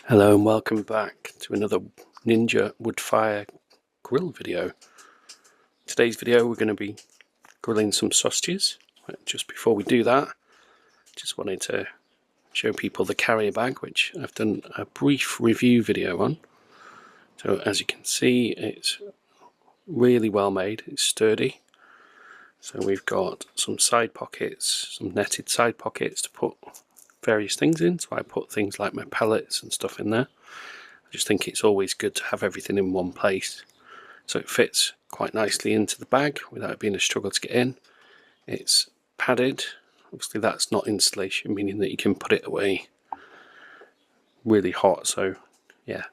Hello and welcome back to another Ninja Woodfire grill video. Today's video we're going to be grilling some sausages. Just before we do that, just wanted to show people the carrier bag, which I've done a brief review video on. So as you can see, it's really well made, it's sturdy. So we've got some side pockets, some netted side pockets to put various things in. So I put things like my pellets and stuff in there. I just think it's always good to have everything in one place, so it fits quite nicely into the bag without it being a struggle to get in. It's padded. Obviously that's not insulation, meaning that you can put it away really hot, so yeah,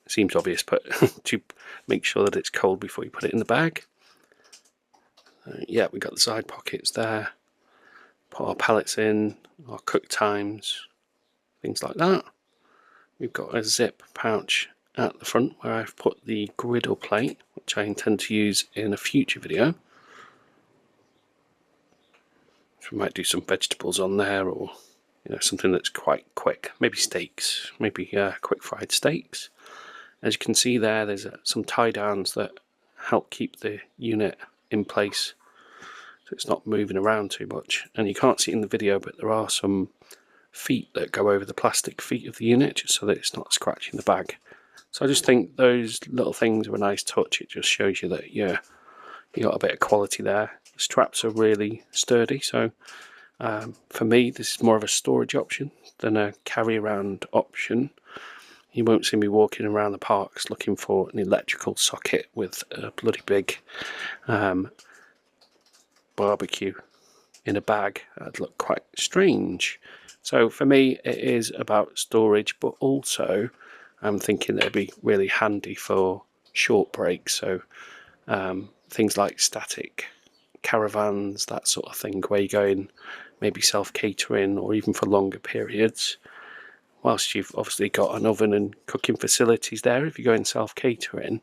it seems obvious, but to make sure that it's cold before you put it in the bag. Yeah, we got the side pockets there, put our pellets in, our cook times, things like that. We've got a zip pouch at the front where I've put the griddle plate, which I intend to use in a future video. So we might do some vegetables on there, or something that's quite quick, maybe steaks, maybe quick fried steaks. As you can see there, there's some tie downs that help keep the unit in place so it's not moving around too much. And you can't see it in the video, but there are some feet that go over the plastic feet of the unit just so that it's not scratching the bag. So I just think those little things are a nice touch. It just shows you that you got a bit of quality there. The straps are really sturdy, so for me this is more of a storage option than a carry around option. You won't see me walking around the parks looking for an electrical socket with a bloody big barbecue in a bag. That'd look quite strange. So for me it is about storage, but also I'm thinking that it'd be really handy for short breaks, so things like static caravans, that sort of thing, where you're going maybe self-catering or even for longer periods. Whilst you've obviously got an oven and cooking facilities there, if you're going self-catering,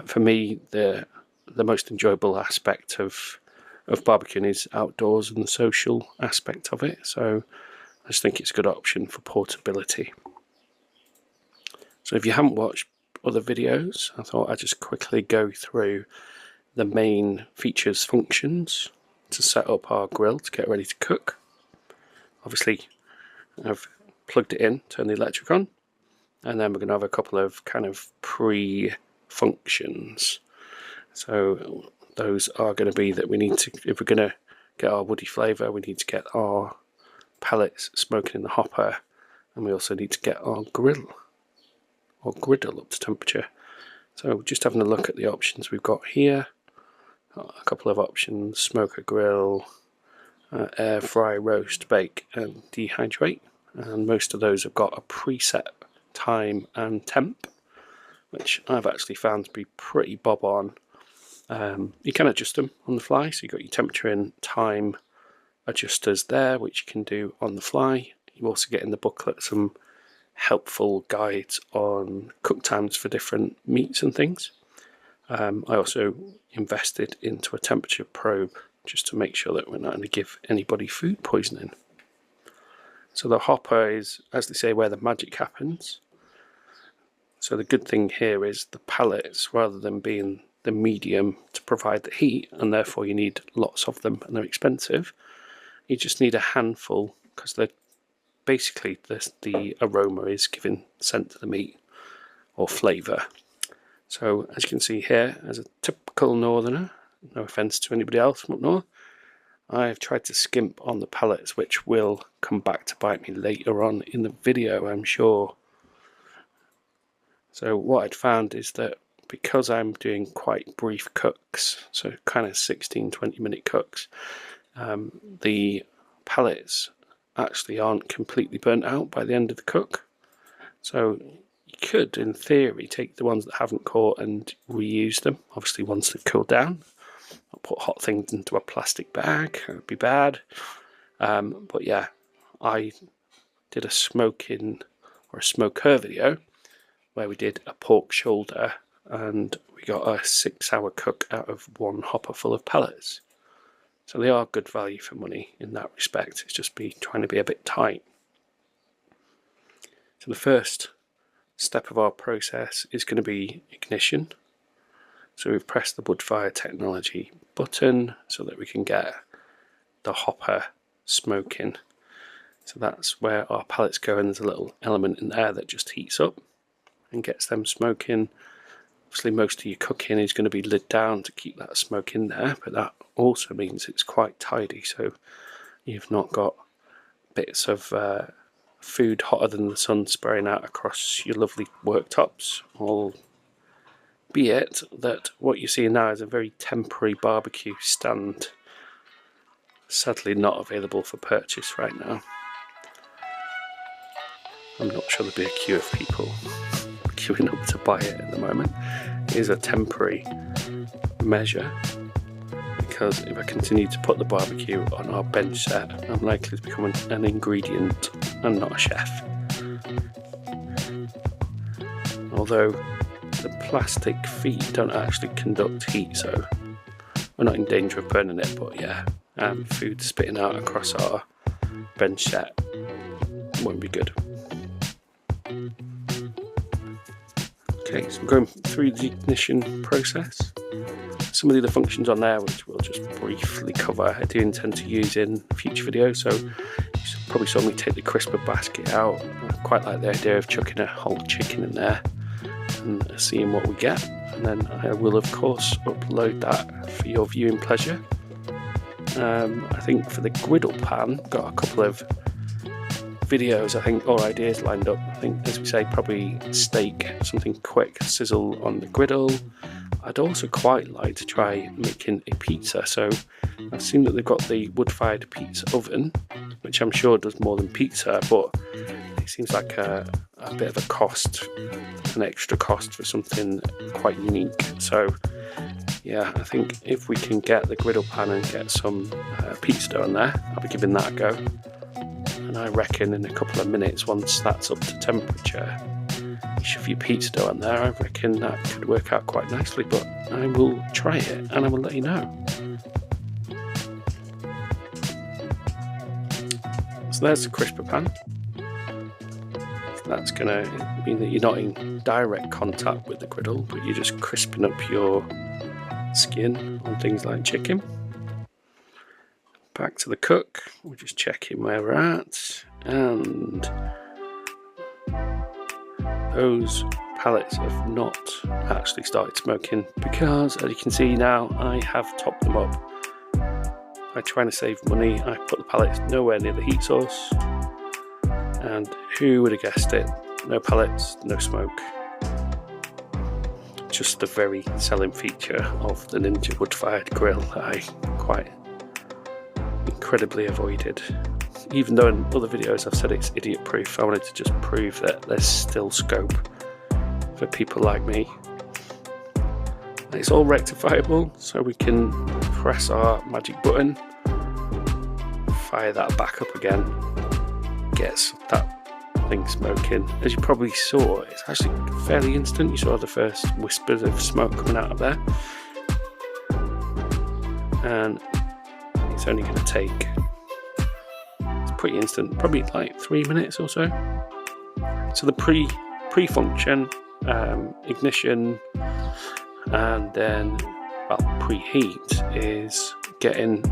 for me the most enjoyable aspect of barbecuing is outdoors and the social aspect of it. So I just think it's a good option for portability. So if you haven't watched other videos, I thought I'd just quickly go through the main features, functions to set up our grill to get ready to cook. Obviously I've plugged it in, turned the electric on, and then we're going to have a couple of kind of pre-functions. So those are going to be that we need to, if we're going to get our woody flavour, we need to get our pellets smoking in the hopper, and we also need to get our grill or griddle up to temperature. So just having a look at the options we've got here, a couple of options: smoker grill, air fry, roast, bake and dehydrate, and most of those have got a preset time and temp, which I've actually found to be pretty bob on. You can adjust them on the fly, so you've got your temperature and time adjusters there, which you can do on the fly. You also get in the booklet some helpful guides on cook times for different meats and things. I also invested into a temperature probe just to make sure that we're not going to give anybody food poisoning. So the hopper is, as they say, where the magic happens. So the good thing here is the pellets, rather than being the medium to provide the heat, and therefore you need lots of them and they're expensive, you just need a handful, because they're basically the aroma is given scent to the meat or flavour. So as you can see here, as a typical northerner, no offence to anybody else from up north, I've tried to skimp on the pellets, which will come back to bite me later on in the video, I'm sure. So what I'd found is that because I'm doing quite brief cooks, so kind of 16-20 minute cooks, the pellets actually aren't completely burnt out by the end of the cook. So you could, in theory, take the ones that haven't caught and reuse them. Obviously once they've cooled down. I'll put hot things into a plastic bag, that would be bad. But yeah, I did a smoking or a smoker video where we did a pork shoulder and we got a 6-hour cook out of one hopper full of pellets. So they are good value for money in that respect. It's just trying to be a bit tight. So the first step of our process is going to be ignition. So we've pressed the woodfire technology button so that we can get the hopper smoking. So that's where our pellets go, and there's a little element in there that just heats up and gets them smoking. Obviously most of your cooking is going to be lid down to keep that smoke in there, but that also means it's quite tidy, so you've not got bits of food hotter than the sun spraying out across your lovely worktops. Albeit that what you're seeing now is a very temporary barbecue stand, sadly not available for purchase right now. I'm not sure there'll be a queue of people queuing up to buy it at the moment. It is a temporary measure, because if I continue to put the barbecue on our bench set, I'm likely to become an ingredient and not a chef. Although the plastic feet don't actually conduct heat, so we're not in danger of burning it, but yeah, food spitting out across our bench set won't be good. Okay, so I'm going through the ignition process. Some of the other functions on there, which we'll just briefly cover, I do intend to use in future videos. So you probably saw me take the crisper basket out. I quite like the idea of chucking a whole chicken in there and seeing what we get. And then I will of course upload that for your viewing pleasure. I think for the griddle pan, got a couple of videos, I think, or ideas lined up. I think, as we say, probably steak, something quick, sizzle on the griddle. I'd also quite like to try making a pizza. So I've seen that they've got the wood-fired pizza oven, which I'm sure does more than pizza, but it seems like a bit of a cost, an extra cost for something quite unique. So yeah, I think if we can get the griddle pan and get some pizza dough on there, I'll be giving that a go. And I reckon in a couple of minutes, once that's up to temperature, you shove your pizza dough on there, I reckon that could work out quite nicely. But I will try it and I will let you know. So there's the crisper pan. So that's going to mean that you're not in direct contact with the griddle, but you're just crisping up your skin on things like chicken. Back to the cook, we're just checking where we're at, and those pellets have not actually started smoking because, as you can see now, I have topped them up. By trying to save money, I put the pellets nowhere near the heat source, and who would have guessed it? No pellets, no smoke. Just the very selling feature of the Ninja wood-fired grill that I quite incredibly avoided. Even though in other videos I've said it's idiot proof, I wanted to just prove that there's still scope for people like me. And it's all rectifiable, so we can press our magic button, fire that back up again, gets that thing smoking. As you probably saw, it's actually fairly instant. You saw the first whispers of smoke coming out of there, and it's only going to take, it's pretty instant, probably like 3 minutes or so. So the pre-function, ignition, and then preheat is getting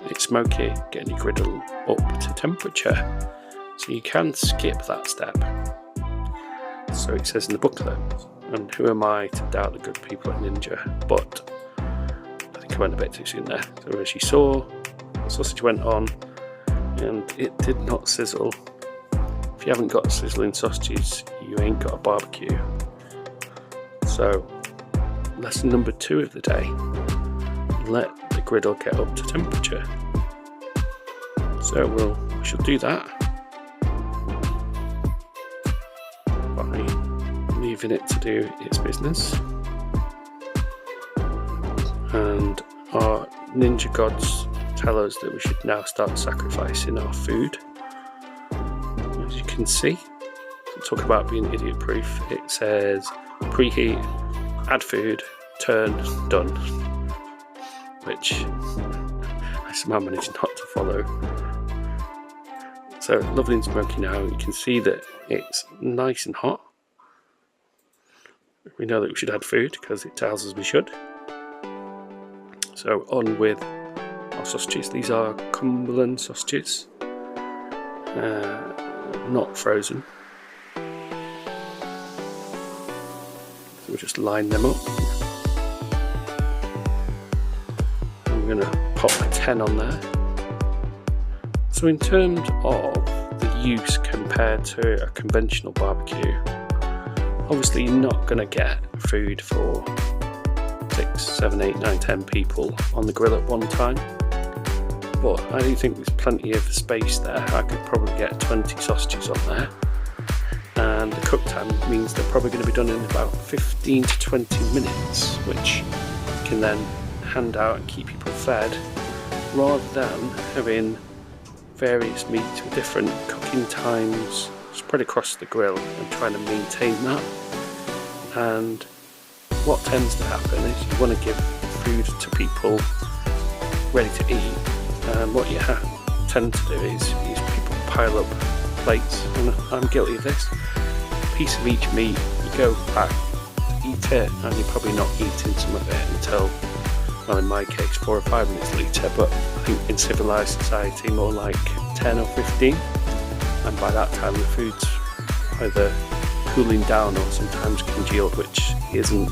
it smoky, getting your griddle up to temperature. So you can skip that step. So it says in the booklet, and who am I to doubt the good people at Ninja? But I think I went a bit too soon there. So as you saw, the sausage went on and it did not sizzle. If you haven't got sizzling sausages, you ain't got a barbecue. So lesson number 2 of the day, let the griddle get up to temperature. So we shall do that by leaving it to do its business. And our ninja gods tell us that we should now start sacrificing our food. As you can see, talk about being idiot proof, it says preheat, add food, turn, done, which I somehow managed not to follow. So lovely and smoky now. You can see that it's nice and hot. We know that we should add food because it tells us we should. So on with our sausages. These are Cumberland sausages, not frozen. So we'll just line them up. I'm going to pop a 10 on there. So in terms of the use compared to a conventional barbecue, obviously you're not going to get food for 6, 7, 8, 9, 10 people on the grill at one time, but I do think there's plenty of space there. I could probably get 20 sausages on there, and the cook time means they're probably going to be done in about 15 to 20 minutes, which you can then hand out and keep people fed, rather than having various meats with different cooking times spread across the grill and trying to maintain that. And what tends to happen is you want to give food to people ready to eat, and what you tend to do is people pile up plates, and I'm guilty of this. A piece of each meat, you go back to eat it, and you're probably not eating some of it until, well, in my case 4 or 5 minutes later, but I think in civilised society more like 10 or 15, and by that time the food's either cooling down or sometimes congealed, which isn't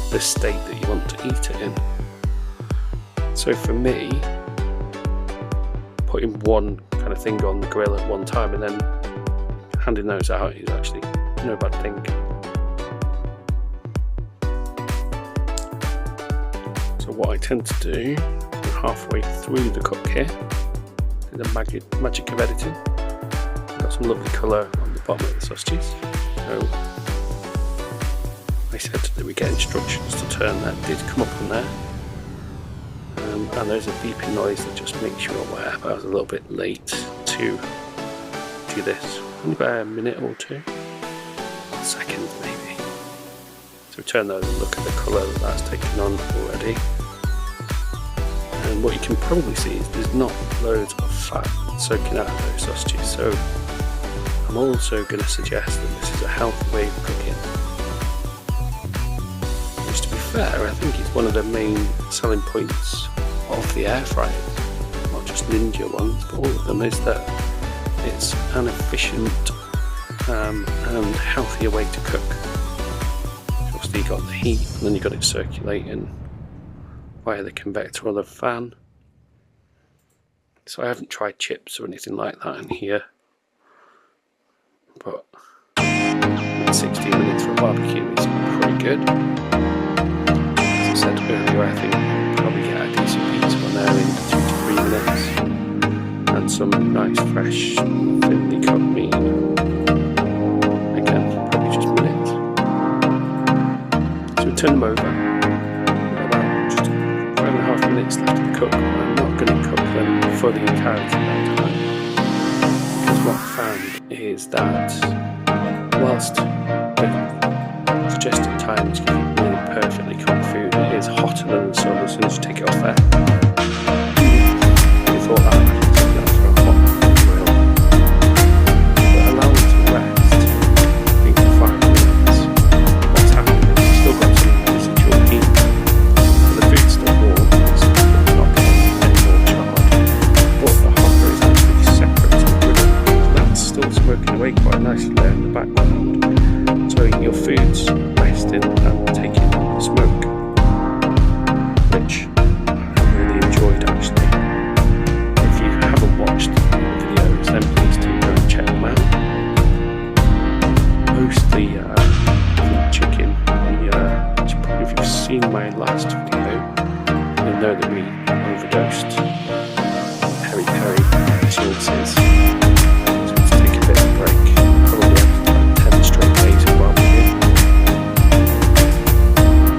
the state that you want to eat it in. So for me, putting one kind of thing on the grill at one time and then handing those out is actually no bad thing. So what I tend to do, halfway through the cook here, the magic of editing. Got some lovely colour on the bottom of the sausages. So I said that we get instructions to turn. That did come up on there, and there's a beeping noise that just makes you aware. But I was a little bit late to do this. Only about a minute or 2 seconds maybe. So turn those and look at the colour that that's taken on already. And what you can probably see is there's not loads of fat soaking out of those sausages, so I'm also going to suggest that this is a healthy way of cooking. Which, to be fair, I think is one of the main selling points of the air fryers, not just Ninja ones, but all of them, is that it's an efficient and healthier way to cook. Obviously you've got the heat, and then you've got it circulating via the convector or the fan. So I haven't tried chips or anything like that in here, but 60 minutes for a barbecue is pretty good. As I said earlier, I think you probably get a decent pizza on there in 2 to 3 minutes, and some nice fresh thinly cooked meat. Again, probably just minutes. So we turn them over. 5.5 minutes left to cook. I'm not going to cook them for the entirety of that time, because what I found is that whilst the suggested time is to keep really perfectly cooked food, it is hotter than the sun as soon as you take it off there. I thought that I could take it off for a hot grill, but allow it to rest, I think, for 5 minutes. What's happened is you've still got some residual heat, but the food's still warm, so it's not getting any more charred, but the hopper is actually separate to the griddle, so that's still smoking away quite nicely there in the background. So your food's resting and taking the smoke, which I really enjoyed actually. If you haven't watched the videos, then please do go and check them out. Mostly chicken, and if you've seen my last video, you'll know that we overdosed peri sauces. So let's take a bit of a break. Probably after 10 straight days of barbecue.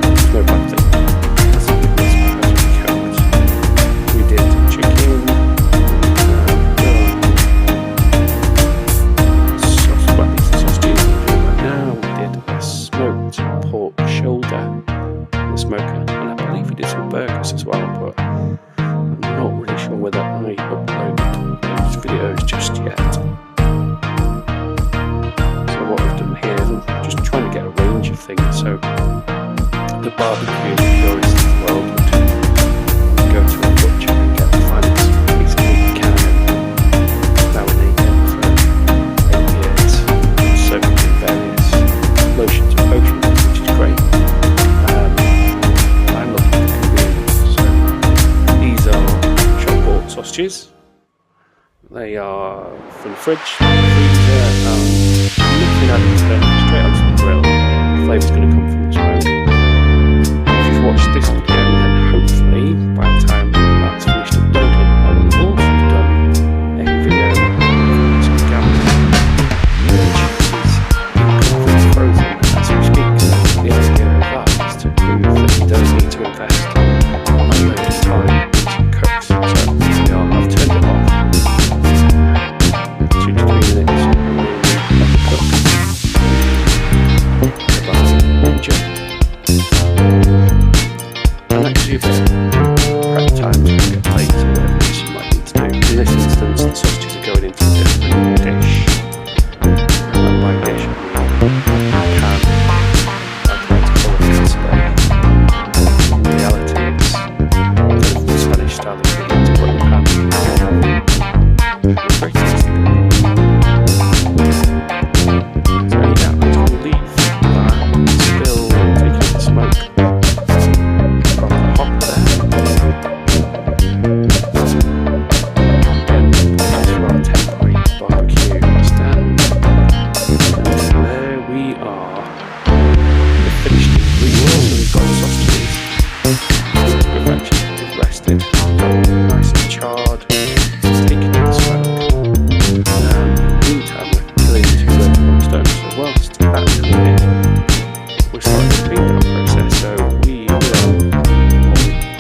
There's no bad thing. As we cooked, we did chicken, sausages we're doing right now. We did a smoked pork shoulder in the smoker, and a barbecue purists of the world would go to a butcher and get the finest piece of meat you can and marinate it for 8 years, soak it in various lotions and potions, which is great. I'm looking for convenience, so these are shop-bought sausages. They are from the fridge, freezer, and looking at it straight onto the grill. The flavour's going to come from the smoke. If you've watched this video, then hopefully by the time that's finished uploading, I will also have done a video of some gambling, which is completely frozen as we speak. The idea of that is to prove that you don't need to invest a load of time into cooks. So here we are, I've turned it off. 2 to 3 minutes, and let it cook. And actually a bit of prep time to get plates or whatever else you might need to do. In this instance, the sausages are going into a different dish. And by dish, I mean can. I'd like to call it casserole. In reality, it's the Spanish style that you need to put in the pan. It's very tasty. So yeah, I'm just going to leave that still taking the smoke from the hopper there. Again, that's for our temporary barbecue stand. And there we are. We've finished the ingredients, so we've got the sausages. We've rested, nice and charred, taking in the smoke. Meantime, we're killing 2 birds with 1 stone. So whilst that's cooking, we're starting the clean down process. So we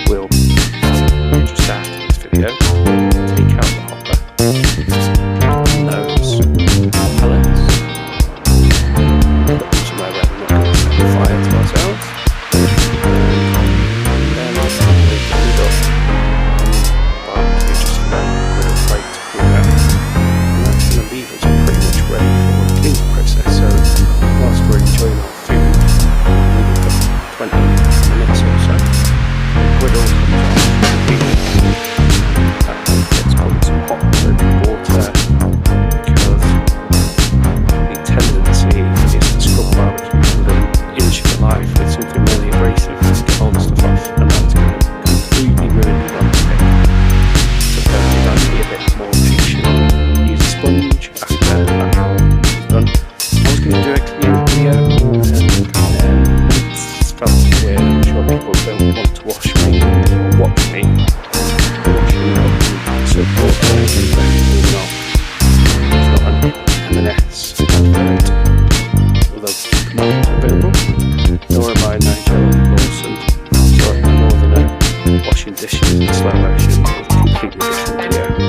will just after this video take out the hopper and those pellets, put them somewhere where we're not going to set the fire to ourselves, and then I'll simply put it up on barbecue just for that griddle plate to cool down. And that's going to leave us pretty much ready for the cleaning process. So whilst we're enjoying our food, maybe for 20 minutes or so, the griddle comes on and gets put in some hot soapy water, because the tendency is to scrub barbecue within an inch of the life with something really abrasive to get all the stuff off, and that's going to completely ruin the non-stick. So therefore you might be a bit more patient. Use a sponge after that is done. I was going to do a clean video, and it's felt weird. I'm sure people don't want to watch me or watch me washing up soap water and cleaning off. It's not an M&S advert, although commodities are available. Nor am I Nigel Lawson, or a northerner washing dishes in slow motion with a completely different video.